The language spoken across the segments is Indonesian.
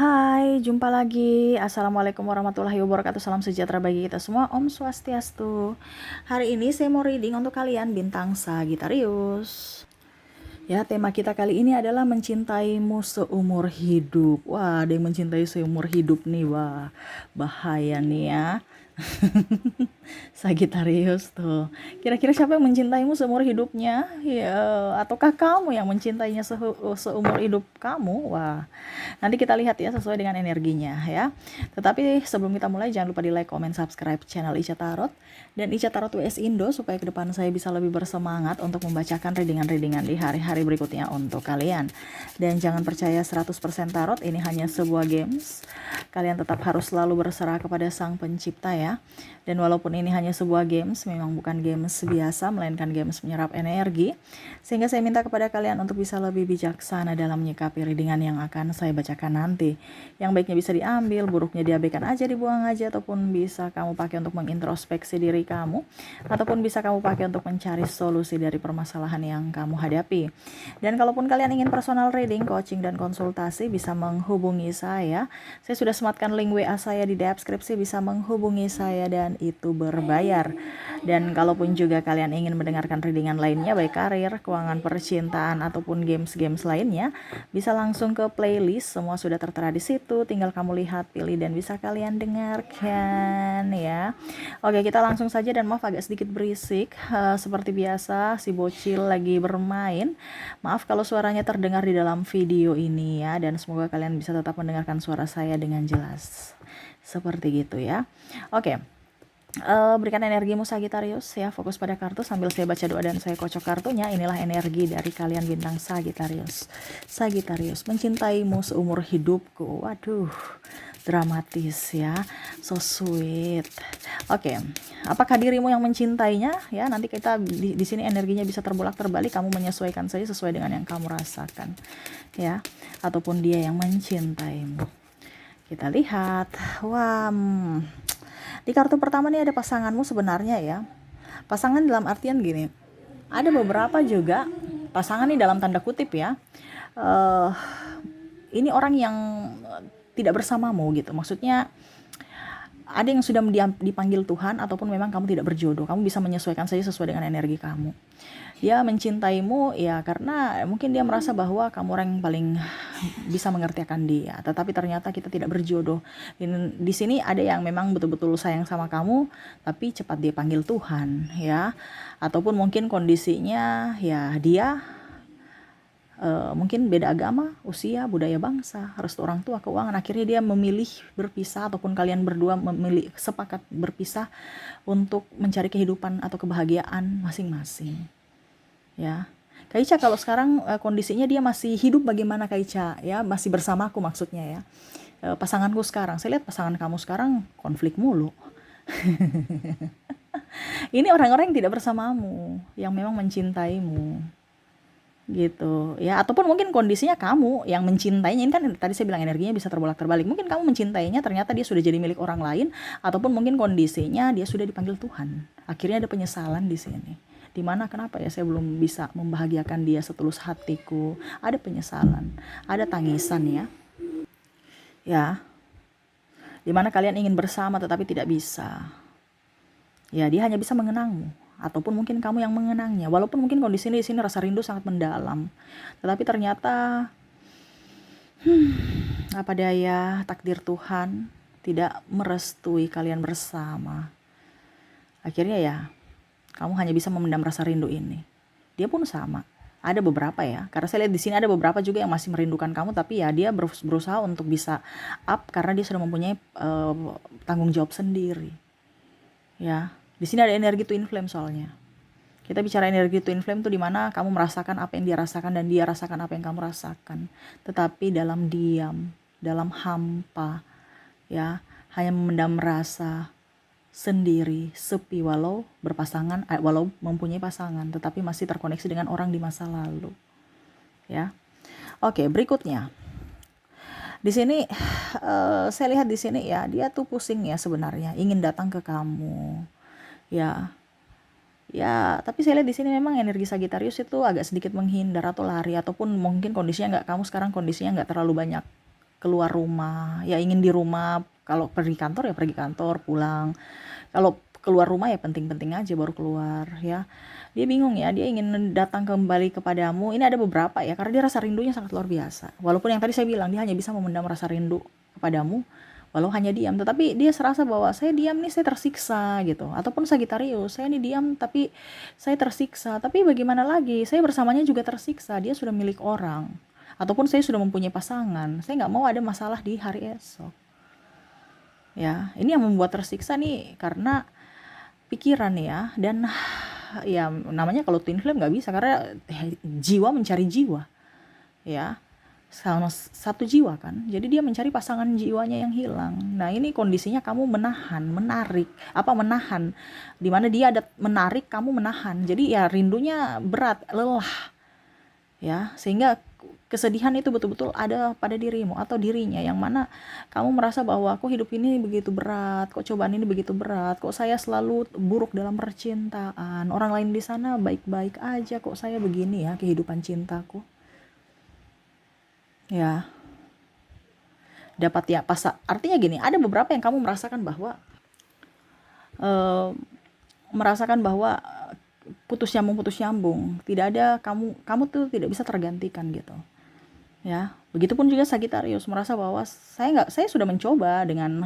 Hai, jumpa lagi. Assalamualaikum warahmatullahi wabarakatuh. Salam sejahtera bagi kita semua. Om Swastiastu. Hari ini saya mau reading untuk kalian bintang Sagittarius. Ya, tema kita kali ini adalah mencintaimu seumur hidup. Wah, ada yang mencintai seumur hidup nih. Wah, bahaya nih ya. Sagittarius tuh. Kira-kira siapa yang mencintaimu seumur hidupnya? Ya, ataukah kamu yang mencintainya seumur hidup kamu? Wah, nanti kita lihat ya sesuai dengan energinya ya. Tetapi sebelum kita mulai jangan lupa di like, comment, subscribe channel Ica Tarot dan Ica Tarot WS Indo supaya ke depan saya bisa lebih bersemangat untuk membacakan readingan-readingan di hari-hari berikutnya untuk kalian. Dan jangan percaya 100% tarot, ini hanya sebuah games. Kalian tetap harus selalu berserah kepada Sang Pencipta ya. Dan walaupun ini hanya sebuah games, memang bukan games biasa, melainkan games menyerap energi. Sehingga saya minta kepada kalian untuk bisa lebih bijaksana dalam menyikapi readingan yang akan saya bacakan nanti. Yang baiknya bisa diambil, buruknya diabaikan aja, dibuang aja, ataupun bisa kamu pakai untuk mengintrospeksi diri kamu, ataupun bisa kamu pakai untuk mencari solusi dari permasalahan yang kamu hadapi. Dan kalaupun kalian ingin personal reading, coaching, dan konsultasi, bisa menghubungi saya. Saya sudah sematkan link WA saya di deskripsi, bisa menghubungi saya dan itu berbayar. Dan kalaupun juga kalian ingin mendengarkan readingan lainnya, baik karir, keuangan, percintaan, ataupun games-games lainnya, bisa langsung ke playlist, semua sudah tertera di situ, tinggal kamu lihat, pilih, dan bisa kalian dengarkan ya. Oke, kita langsung saja, dan maaf agak sedikit berisik, seperti biasa si bocil lagi bermain. Maaf kalau suaranya terdengar di dalam video ini ya, dan semoga kalian bisa tetap mendengarkan suara saya dengan jelas. Seperti gitu ya. Oke. Berikan energimu Sagittarius ya, fokus pada kartu sambil saya baca doa dan saya kocok kartunya. Inilah energi dari kalian bintang Sagittarius. Sagittarius, mencintaimu seumur hidupku. Waduh, dramatis ya, so sweet. Oke, apakah dirimu yang mencintainya ya? Nanti kita di sini energinya bisa terbolak terbalik, kamu menyesuaikan saja sesuai dengan yang kamu rasakan ya, ataupun dia yang mencintaimu. Kita lihat. Wah, di kartu pertama nih ada pasanganmu sebenarnya ya. Pasangan dalam artian gini, ada beberapa juga pasangan nih dalam tanda kutip ya. Ini orang yang tidak bersamamu gitu. Maksudnya ada yang sudah dipanggil Tuhan, ataupun memang kamu tidak berjodoh. Kamu bisa menyesuaikan saja sesuai dengan energi kamu. Dia mencintaimu ya karena mungkin dia merasa bahwa kamu orang yang paling bisa mengerti akan dia. Tetapi ternyata kita tidak berjodoh. Di sini ada yang memang betul-betul sayang sama kamu, tapi cepat dia panggil Tuhan ya. Ataupun mungkin kondisinya ya dia mungkin beda agama, usia, budaya bangsa, restu orang tua, keuangan, akhirnya dia memilih berpisah, ataupun kalian berdua memilih sepakat berpisah untuk mencari kehidupan atau kebahagiaan masing-masing ya. Kak Ica kalau sekarang kondisinya dia masih hidup, bagaimana Kak Ica ya, masih bersamaku maksudnya ya. Pasanganku sekarang, saya lihat pasangan kamu sekarang konflik mulu. Ini orang-orang yang tidak bersamamu, yang memang mencintaimu gitu ya, ataupun mungkin kondisinya kamu yang mencintainya. Ini kan tadi saya bilang energinya bisa terbolak-terbalik, mungkin kamu mencintainya ternyata dia sudah jadi milik orang lain, ataupun mungkin kondisinya dia sudah dipanggil Tuhan, akhirnya ada penyesalan di sini, dimana kenapa ya saya belum bisa membahagiakan dia setulus hatiku, ada penyesalan, ada tangisan ya, dimana kalian ingin bersama tetapi tidak bisa ya, dia hanya bisa mengenangmu, ataupun mungkin kamu yang mengenangnya. Walaupun mungkin kondisi di sini rasa rindu sangat mendalam, tetapi ternyata apa daya, takdir Tuhan tidak merestui kalian bersama. Akhirnya ya kamu hanya bisa memendam rasa rindu ini. Dia pun sama. Ada beberapa ya, karena saya lihat di sini ada beberapa juga yang masih merindukan kamu, tapi ya dia berusaha untuk bisa up karena dia sudah mempunyai tanggung jawab sendiri. Ya, di sini ada energi twin flame soalnya. Kita bicara energi twin flame tuh dimana kamu merasakan apa yang dia rasakan dan dia rasakan apa yang kamu rasakan. Tetapi dalam diam, dalam hampa, ya, hanya memendam rasa sendiri, sepi, walau berpasangan, walau mempunyai pasangan, tetapi masih terkoneksi dengan orang di masa lalu. Ya, oke, berikutnya. Di sini saya lihat di sini ya, dia tuh pusing ya sebenarnya, ingin datang ke kamu. Ya. Ya, tapi saya lihat di sini memang energi Sagittarius itu agak sedikit menghindar atau lari, ataupun mungkin kondisinya nggak, kamu sekarang kondisinya nggak terlalu banyak keluar rumah, ya ingin di rumah. Kalau pergi kantor ya pergi kantor, pulang. Kalau keluar rumah ya penting-penting aja baru keluar ya. Dia bingung ya, dia ingin datang kembali kepadamu. Ini ada beberapa ya, karena dia rasa rindunya sangat luar biasa. Walaupun yang tadi saya bilang, dia hanya bisa memendam rasa rindu kepadamu, walau hanya diam. Tetapi dia serasa bahwa saya diam nih, saya tersiksa gitu. Ataupun Sagitarius, saya ini diam tapi saya tersiksa. Tapi bagaimana lagi, saya bersamanya juga tersiksa. Dia sudah milik orang. Ataupun saya sudah mempunyai pasangan. Saya nggak mau ada masalah di hari esok. Ya, ini yang membuat tersiksa nih, karena pikiran ya. Dan ya namanya kalau twin flame nggak bisa, karena jiwa mencari jiwa ya, sama satu jiwa kan, jadi dia mencari pasangan jiwanya yang hilang. Nah ini kondisinya kamu menahan, dimana dia ada menarik, kamu menahan, jadi ya rindunya berat, lelah ya, sehingga kesedihan itu betul-betul ada pada dirimu atau dirinya, yang mana kamu merasa bahwa kok hidup ini begitu berat, kok cobaan ini begitu berat, kok saya selalu buruk dalam percintaan, orang lain di sana baik-baik aja, kok saya begini ya kehidupan cintaku ya. Dapat ya pas, artinya gini, ada beberapa yang kamu merasakan bahwa eh, putus nyambung, tidak ada, kamu tuh tidak bisa tergantikan gitu ya. Begitupun juga Sagitarius merasa bahwa saya sudah mencoba dengan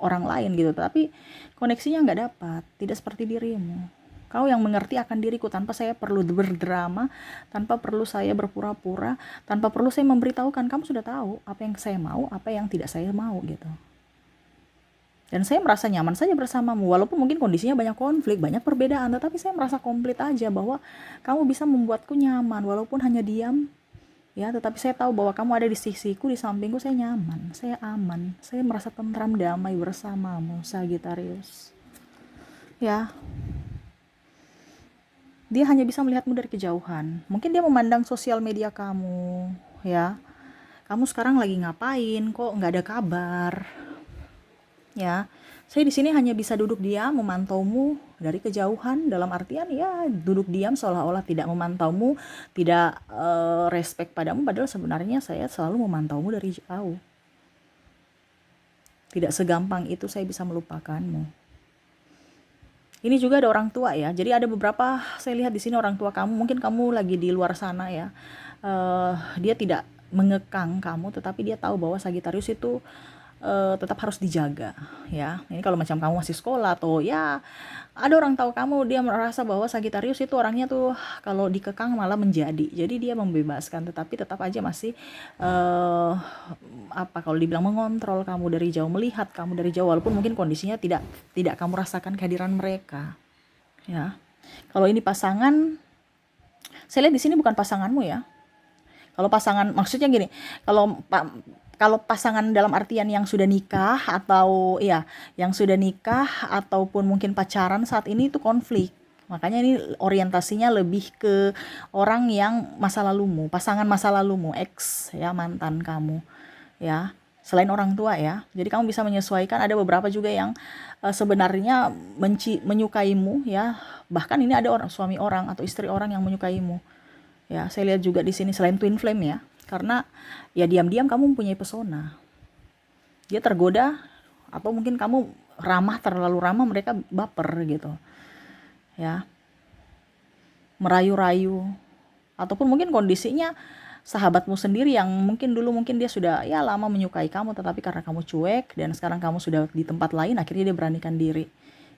orang lain gitu, tapi koneksinya nggak dapat, tidak seperti dirimu. Kau yang mengerti akan diriku tanpa saya perlu berdrama, tanpa perlu saya berpura-pura, tanpa perlu saya memberitahukan. Kamu sudah tahu apa yang saya mau, apa yang tidak saya mau gitu. Dan saya merasa nyaman saja bersamamu, walaupun mungkin kondisinya banyak konflik, banyak perbedaan, tetapi saya merasa komplit aja bahwa kamu bisa membuatku nyaman, walaupun hanya diam ya, tetapi saya tahu bahwa kamu ada di sisiku, di sampingku, saya nyaman, saya aman, saya merasa tentram, damai bersamamu, Sagitarius ya. Dia hanya bisa melihatmu dari kejauhan, mungkin dia memandang sosial media kamu ya, kamu sekarang lagi ngapain, kok nggak ada kabar ya. Saya di sini hanya bisa duduk diam memantaumu dari kejauhan, dalam artian ya duduk diam seolah-olah tidak memantaumu, tidak respect padamu, padahal sebenarnya saya selalu memantaumu dari jauh. Tidak segampang itu saya bisa melupakanmu. Ini juga ada orang tua ya, jadi ada beberapa, saya lihat di sini orang tua kamu, mungkin kamu lagi di luar sana ya. Dia tidak mengekang kamu, tetapi dia tahu bahwa Sagitarius itu tetap harus dijaga ya. Ini kalau macam kamu masih sekolah atau ya ada orang tahu kamu, dia merasa bahwa Sagitarius itu orangnya tuh kalau dikekang malah menjadi. Jadi dia membebaskan, tetapi tetap aja masih kalau dibilang mengontrol kamu dari jauh, melihat kamu dari jauh, walaupun mungkin kondisinya tidak kamu rasakan kehadiran mereka ya. Kalau ini pasangan, saya lihat di sini bukan pasanganmu ya. Kalau pasangan, maksudnya gini, kalau pasangan dalam artian yang sudah nikah atau ya yang sudah nikah ataupun mungkin pacaran saat ini, itu konflik. Makanya ini orientasinya lebih ke orang yang masa lalumu, pasangan masa lalumu, ex ya, mantan kamu ya, selain orang tua ya. Jadi kamu bisa menyesuaikan. Ada beberapa juga yang sebenarnya menyukaimu ya, bahkan ini ada suami orang atau istri orang yang menyukaimu ya. Saya lihat juga di sini selain twin flame ya, karena ya diam-diam kamu mempunyai pesona. Dia tergoda, atau mungkin kamu terlalu ramah, mereka baper gitu ya, merayu-rayu. Ataupun mungkin kondisinya sahabatmu sendiri yang mungkin dulu mungkin dia sudah ya lama menyukai kamu, tetapi karena kamu cuek dan sekarang kamu sudah di tempat lain, akhirnya dia beranikan diri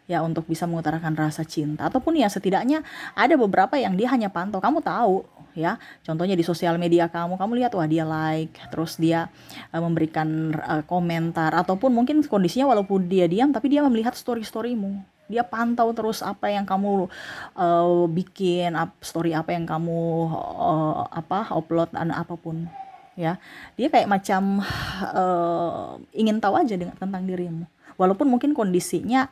ya untuk bisa mengutarakan rasa cinta. Ataupun ya setidaknya ada beberapa yang dia hanya pantau, kamu tahu ya, contohnya di sosial media kamu lihat, wah dia like, terus dia memberikan komentar, ataupun mungkin kondisinya walaupun dia diam tapi dia melihat story-storymu, dia pantau terus apa yang kamu bikin, story apa yang kamu upload dan apapun ya. Dia kayak macam ingin tahu aja tentang dirimu, walaupun mungkin kondisinya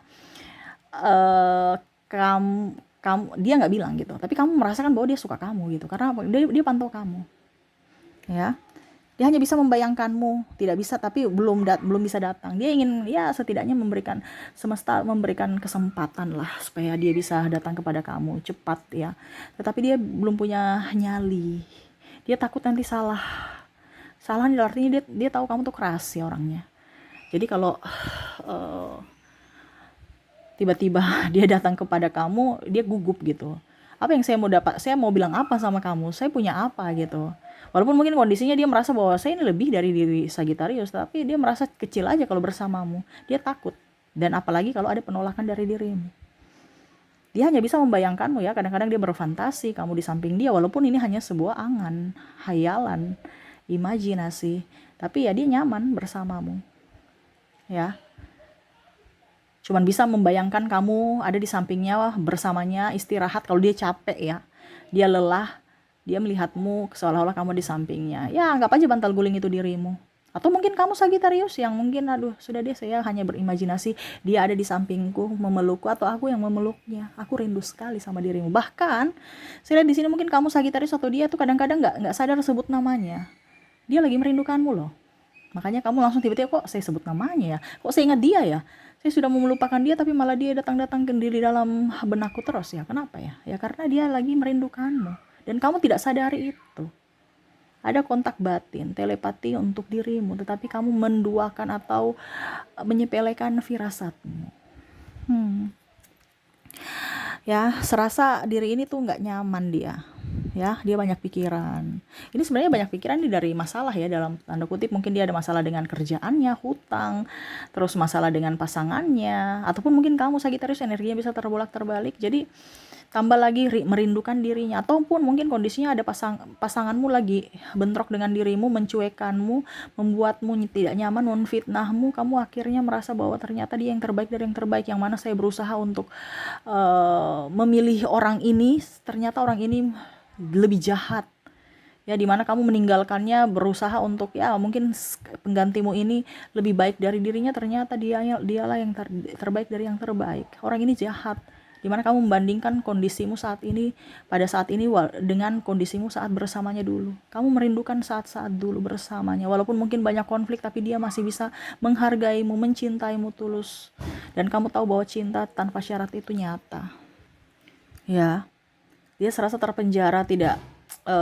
kamu dia nggak bilang gitu, tapi kamu merasakan bahwa dia suka kamu gitu, karena dia pantau kamu ya. Dia hanya bisa membayangkanmu, tidak bisa, tapi belum bisa datang. Dia ingin ya setidaknya semesta memberikan kesempatan lah supaya dia bisa datang kepada kamu cepat ya, tetapi dia belum punya nyali. Dia takut nanti salah Salahnya artinya dia tahu kamu tuh keras ya orangnya. Jadi kalau tiba-tiba dia datang kepada kamu, dia gugup gitu. Apa yang saya mau dapat? Saya mau bilang apa sama kamu? Saya punya apa gitu. Walaupun mungkin kondisinya dia merasa bahwa saya ini lebih dari diri Sagittarius, tapi dia merasa kecil aja kalau bersamamu. Dia takut. Dan apalagi kalau ada penolakan dari dirimu. Dia hanya bisa membayangkanmu ya, kadang-kadang dia berfantasi kamu di samping dia, walaupun ini hanya sebuah angan, hayalan, imajinasi. Tapi ya dia nyaman bersamamu. Ya, cuman bisa membayangkan kamu ada di sampingnya, bersamanya, istirahat kalau dia capek ya. Dia lelah, dia melihatmu seolah-olah kamu di sampingnya. Ya, anggap aja bantal guling itu dirimu. Atau mungkin kamu Sagittarius yang mungkin aduh sudah deh saya hanya berimajinasi dia ada di sampingku memelukku atau aku yang memeluknya. Aku rindu sekali sama dirimu. Bahkan saya lihat di sini mungkin kamu Sagittarius atau dia tuh kadang-kadang nggak sadar sebut namanya. Dia lagi merindukanmu loh. Makanya kamu langsung tiba-tiba kok saya sebut namanya ya. Kok saya ingat dia ya? Saya sudah mau melupakan dia tapi malah dia datang-datang ke diri dalam benakku terus ya. Kenapa ya? Ya karena dia lagi merindukanmu dan kamu tidak sadari itu. Ada kontak batin, telepati untuk dirimu, tetapi kamu menduakan atau menyepelekan firasatmu. Ya, serasa diri ini tuh nggak nyaman dia. Ya, dia banyak pikiran. Ini sebenarnya banyak pikiran nih dari masalah ya, dalam tanda kutip mungkin dia ada masalah dengan kerjaannya, hutang, terus masalah dengan pasangannya, ataupun mungkin kamu Sagittarius energinya bisa terbolak-terbalik. Jadi tambah lagi merindukan dirinya, ataupun mungkin kondisinya ada pasanganmu lagi bentrok dengan dirimu, mencuekanmu, membuatmu tidak nyaman, memfitnahmu, kamu akhirnya merasa bahwa ternyata dia yang terbaik dari yang terbaik, yang mana saya berusaha untuk memilih orang ini, ternyata orang ini lebih jahat ya, dimana kamu meninggalkannya, berusaha untuk ya mungkin penggantimu ini lebih baik dari dirinya, ternyata dialah yang terbaik dari yang terbaik. Orang ini jahat, dimana kamu membandingkan kondisimu saat ini pada saat ini dengan kondisimu saat bersamanya dulu. Kamu merindukan saat-saat dulu bersamanya, walaupun mungkin banyak konflik, tapi dia masih bisa menghargaimu, mencintaimu tulus, dan kamu tahu bahwa cinta tanpa syarat itu nyata ya. Dia serasa terpenjara, tidak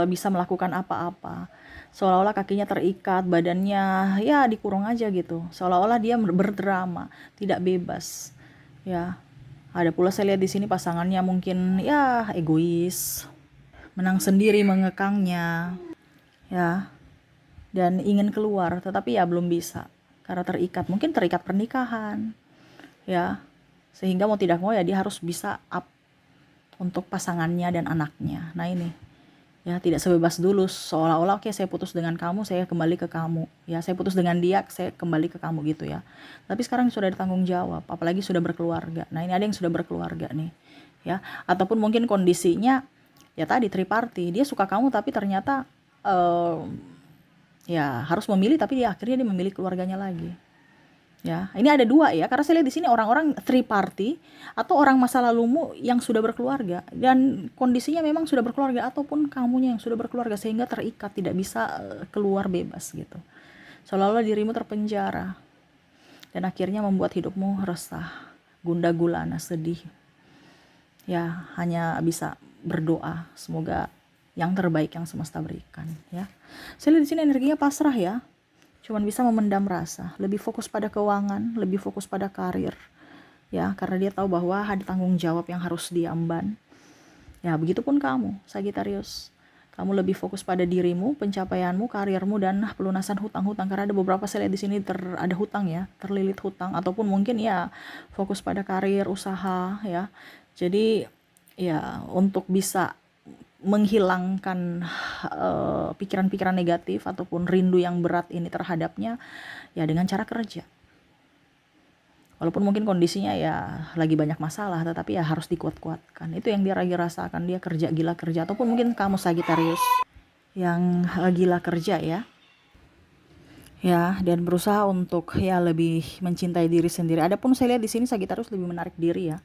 bisa melakukan apa-apa, seolah-olah kakinya terikat, badannya ya dikurung aja gitu, seolah-olah dia berdrama, tidak bebas ya. Ada pula saya lihat di sini pasangannya mungkin ya egois, menang sendiri mengekangnya ya, dan ingin keluar tetapi ya belum bisa karena terikat, mungkin terikat pernikahan ya, sehingga mau tidak mau ya dia harus bisa up untuk pasangannya dan anaknya. Nah ini ya, tidak sebebas dulu seolah-olah oke, saya putus dengan kamu, saya kembali ke kamu ya, saya putus dengan dia, saya kembali ke kamu gitu ya. Tapi sekarang sudah ada tanggung jawab, apalagi sudah berkeluarga. Nah ini ada yang sudah berkeluarga nih ya, ataupun mungkin kondisinya ya tadi triparty, dia suka kamu tapi ternyata ya harus memilih, tapi dia akhirnya dia memilih keluarganya lagi ya. Ini ada dua ya, karena saya lihat di sini orang-orang three party atau orang masa lalumu yang sudah berkeluarga dan kondisinya memang sudah berkeluarga, ataupun kamunya yang sudah berkeluarga sehingga terikat, tidak bisa keluar bebas gitu, seolah-olah dirimu terpenjara dan akhirnya membuat hidupmu resah, gundah gulana, sedih ya. Hanya bisa berdoa semoga yang terbaik yang semesta berikan ya. Saya lihat di sini energinya pasrah ya, cuman bisa memendam rasa, lebih fokus pada keuangan, lebih fokus pada karir ya, karena dia tahu bahwa ada tanggung jawab yang harus diemban ya. Begitupun kamu Sagittarius, kamu lebih fokus pada dirimu, pencapaianmu, karirmu, dan pelunasan hutang-hutang, karena ada beberapa saya lihat di sini ada hutang ya, terlilit hutang, ataupun mungkin ya fokus pada karir, usaha ya. Jadi ya untuk bisa menghilangkan pikiran-pikiran negatif ataupun rindu yang berat ini terhadapnya ya dengan cara kerja. Walaupun mungkin kondisinya ya lagi banyak masalah, tetapi ya harus dikuat-kuatkan. Itu yang dia lagi rasakan, dia kerja gila kerja, ataupun mungkin kamu Sagittarius yang gila kerja ya. Ya, dan berusaha untuk ya lebih mencintai diri sendiri. Adapun saya lihat di sini Sagittarius lebih menarik diri ya.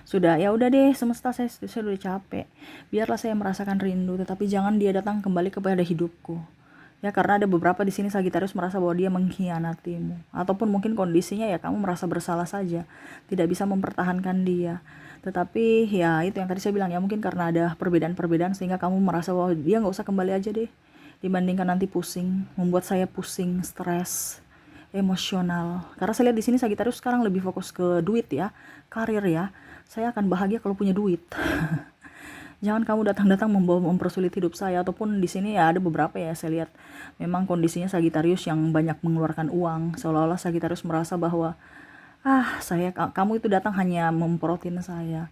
Sudah ya udah deh, semesta saya udah capek, biarlah saya merasakan rindu, tetapi jangan dia datang kembali kepada hidupku ya, karena ada beberapa di sini Sagittarius merasa bahwa dia mengkhianatimu, ataupun mungkin kondisinya ya kamu merasa bersalah saja, tidak bisa mempertahankan dia. Tetapi ya itu yang tadi saya bilang ya, mungkin karena ada perbedaan-perbedaan sehingga kamu merasa bahwa dia nggak usah kembali aja deh, dibandingkan nanti pusing, membuat saya pusing, stres, emosional. Karena saya lihat di sini Sagittarius sekarang lebih fokus ke duit ya, karir ya. Saya akan bahagia kalau punya duit. Jangan kamu datang-datang mempersulit hidup saya. Ataupun di sini ya ada beberapa ya, saya lihat memang kondisinya Sagittarius yang banyak mengeluarkan uang, seolah-olah Sagittarius merasa bahwa kamu itu datang hanya memprotein saya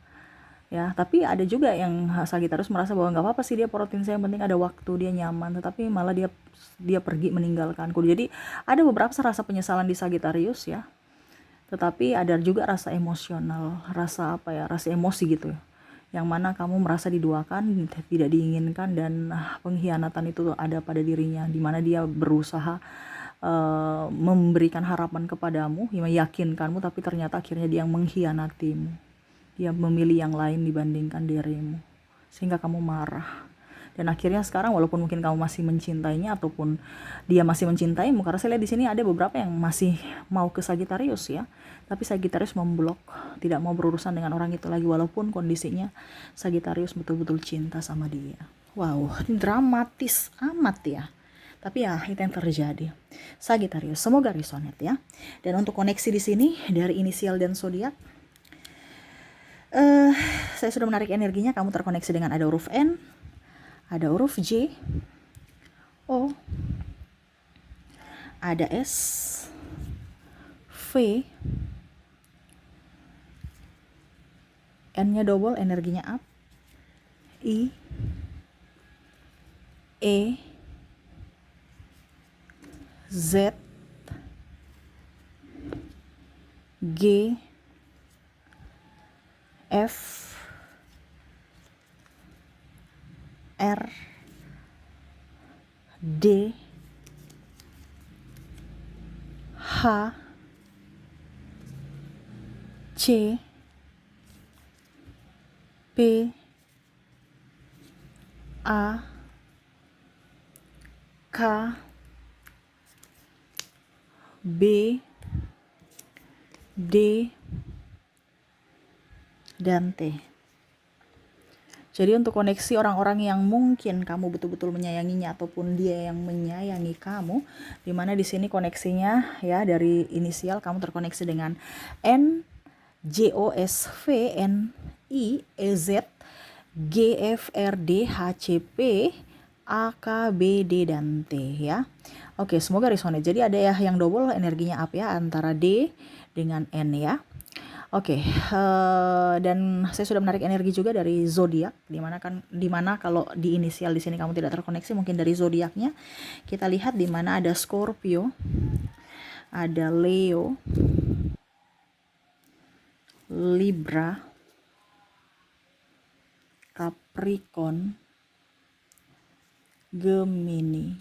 ya. Tapi ada juga yang Sagittarius merasa bahwa nggak apa-apa sih dia protein saya, yang penting ada waktu, dia nyaman, tetapi malah dia pergi meninggalkanku. Jadi ada beberapa rasa penyesalan di Sagittarius ya, tetapi ada juga rasa emosional, rasa rasa emosi gitu, yang mana kamu merasa diduakan, tidak diinginkan, dan pengkhianatan itu ada pada dirinya, di mana dia berusaha memberikan harapan kepadamu, meyakinkanmu, tapi ternyata akhirnya dia yang mengkhianatimu. Dia memilih yang lain dibandingkan dirimu, sehingga kamu marah. Dan akhirnya sekarang walaupun mungkin kamu masih mencintainya ataupun dia masih mencintaimu, karena saya lihat di sini ada beberapa yang masih mau ke Sagittarius ya, tapi Sagittarius memblok, tidak mau berurusan dengan orang itu lagi walaupun kondisinya Sagittarius betul-betul cinta sama dia. Wow, ini dramatis amat ya. Tapi ya itu yang terjadi. Sagittarius, semoga resonate ya. Dan untuk koneksi di sini dari inisial dan zodiak, saya sudah menarik energinya. Kamu terkoneksi dengan ada huruf N, ada huruf J, O, ada S, V, N-nya double, energinya up, I, E, Z, G, F, R, D, H, C, P, A, K, B, D, dan T. Jadi untuk koneksi orang-orang yang mungkin kamu betul-betul menyayanginya ataupun dia yang menyayangi kamu, dimana di sini koneksinya ya dari inisial kamu terkoneksi dengan N, J, O, S, V, N, I, E, Z, G, F, R, D, H, C, P, A, K, B, D, dan T ya. Oke, semoga resonate. Jadi ada ya yang double energinya up ya, antara D dengan N ya. Oke, dan saya sudah menarik energi juga dari zodiak, dimana kalau di inisial di sini kamu tidak terkoneksi, mungkin dari zodiaknya kita lihat dimana ada Scorpio, ada Leo, Libra, Capricorn, Gemini,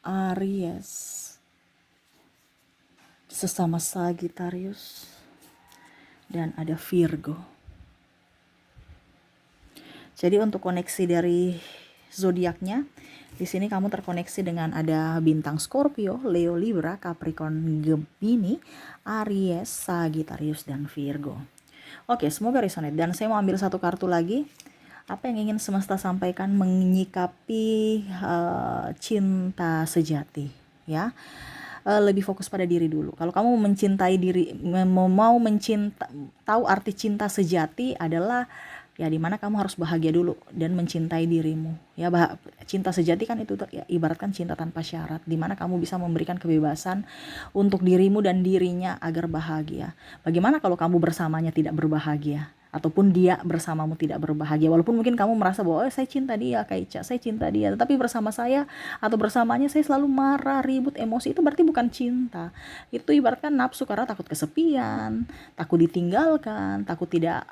Aries, sesama Sagittarius, dan ada Virgo. Jadi untuk koneksi dari zodiaknya di sini kamu terkoneksi dengan ada bintang Scorpio, Leo, Libra, Capricorn, Gemini, Aries, Sagittarius, dan Virgo. Oke, semoga resonate. Dan saya mau ambil satu kartu lagi. Apa yang ingin semesta sampaikan menyikapi cinta sejati ya. Lebih fokus pada diri dulu. Kalau kamu mencintai diri, tahu arti cinta sejati adalah ya dimana kamu harus bahagia dulu dan mencintai dirimu ya. Cinta sejati kan itu ya, ibaratkan cinta tanpa syarat, dimana kamu bisa memberikan kebebasan untuk dirimu dan dirinya agar bahagia. Bagaimana kalau kamu bersamanya tidak berbahagia, ataupun dia bersamamu tidak berbahagia, walaupun mungkin kamu merasa bahwa saya cinta dia, Kak Ica, saya cinta dia, tetapi bersama saya atau bersamanya saya selalu marah, ribut, emosi, itu berarti bukan cinta. Itu ibaratkan nafsu karena takut kesepian, takut ditinggalkan, takut tidak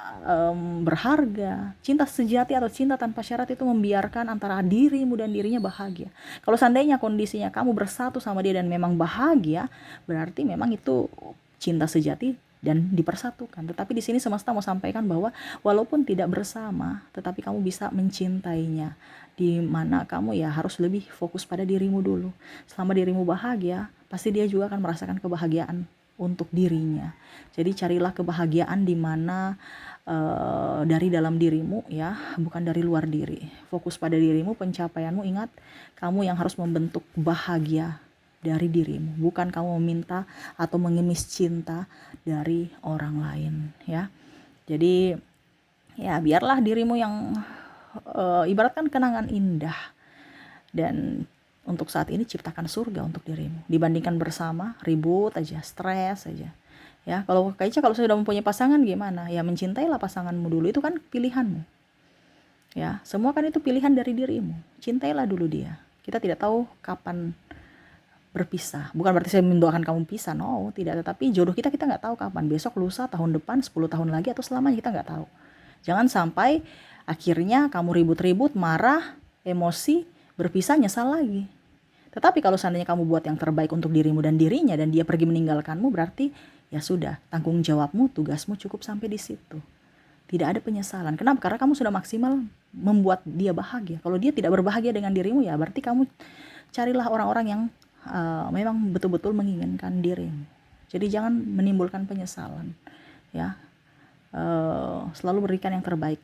berharga. Cinta sejati atau cinta tanpa syarat itu membiarkan antara dirimu dan dirinya bahagia. Kalau seandainya kondisinya kamu bersatu sama dia dan memang bahagia, berarti memang itu cinta sejati dan dipersatukan. Tetapi di sini semesta mau sampaikan bahwa walaupun tidak bersama, tetapi kamu bisa mencintainya, di mana kamu ya harus lebih fokus pada dirimu dulu. Selama dirimu bahagia, pasti dia juga akan merasakan kebahagiaan untuk dirinya. Jadi carilah kebahagiaan di mana dari dalam dirimu ya, bukan dari luar diri. Fokus pada dirimu, pencapaianmu. Ingat, kamu yang harus membentuk bahagia dari dirimu, bukan kamu meminta atau mengemis cinta dari orang lain ya. Jadi ya biarlah dirimu yang ibaratkan kenangan indah, dan untuk saat ini ciptakan surga untuk dirimu. Dibandingkan bersama, ribut aja, stres aja. Ya, kalau kayaknya kalau sudah mempunyai pasangan gimana? Ya mencintailah pasanganmu dulu, itu kan pilihanmu. Ya, semua kan itu pilihan dari dirimu. Cintailah dulu dia. Kita tidak tahu kapan berpisah. Bukan berarti saya mendoakan kamu pisah, no, tidak. Tetapi jodoh kita nggak tahu kapan. Besok, lusa, tahun depan, 10 tahun lagi, atau selamanya, kita nggak tahu. Jangan sampai akhirnya kamu ribut-ribut, marah, emosi, berpisah, nyesal lagi. Tetapi kalau seandainya kamu buat yang terbaik untuk dirimu dan dirinya, dan dia pergi meninggalkanmu, berarti ya sudah, tanggung jawabmu, tugasmu cukup sampai di situ. Tidak ada penyesalan. Kenapa? Karena kamu sudah maksimal membuat dia bahagia. Kalau dia tidak berbahagia dengan dirimu, ya berarti kamu carilah orang-orang yang memang betul-betul menginginkan dirimu. Jadi jangan menimbulkan penyesalan. Ya, selalu berikan yang terbaik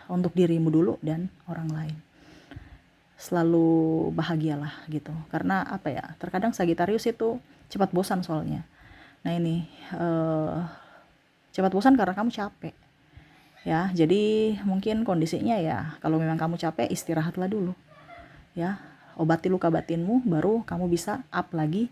untuk dirimu dulu dan orang lain. Selalu bahagialah gitu, karena apa ya, terkadang Sagitarius itu cepat bosan soalnya. Nah ini cepat bosan karena kamu capek ya. Jadi mungkin kondisinya ya, kalau memang kamu capek, istirahatlah dulu ya, obati luka batinmu, baru kamu bisa up lagi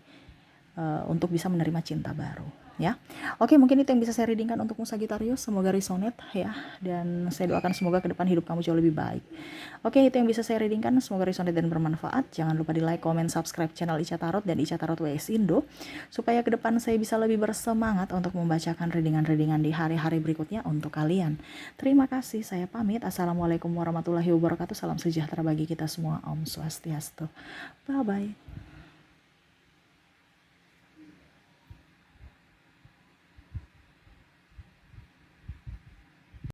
untuk bisa menerima cinta baru ya. Oke, mungkin itu yang bisa saya readingkan untukmu Sagitarius. Semoga resonate ya, dan saya doakan semoga ke depan hidup kamu jauh lebih baik. Oke, itu yang bisa saya readingkan. Semoga resonate dan bermanfaat. Jangan lupa di like, comment, subscribe channel Ica Tarot dan Ica Tarot WS Indo, supaya ke depan saya bisa lebih bersemangat untuk membacakan readingan-readingan di hari-hari berikutnya untuk kalian. Terima kasih, saya pamit. Assalamualaikum warahmatullahi wabarakatuh. Salam sejahtera bagi kita semua. Om Swastiastu. Bye bye.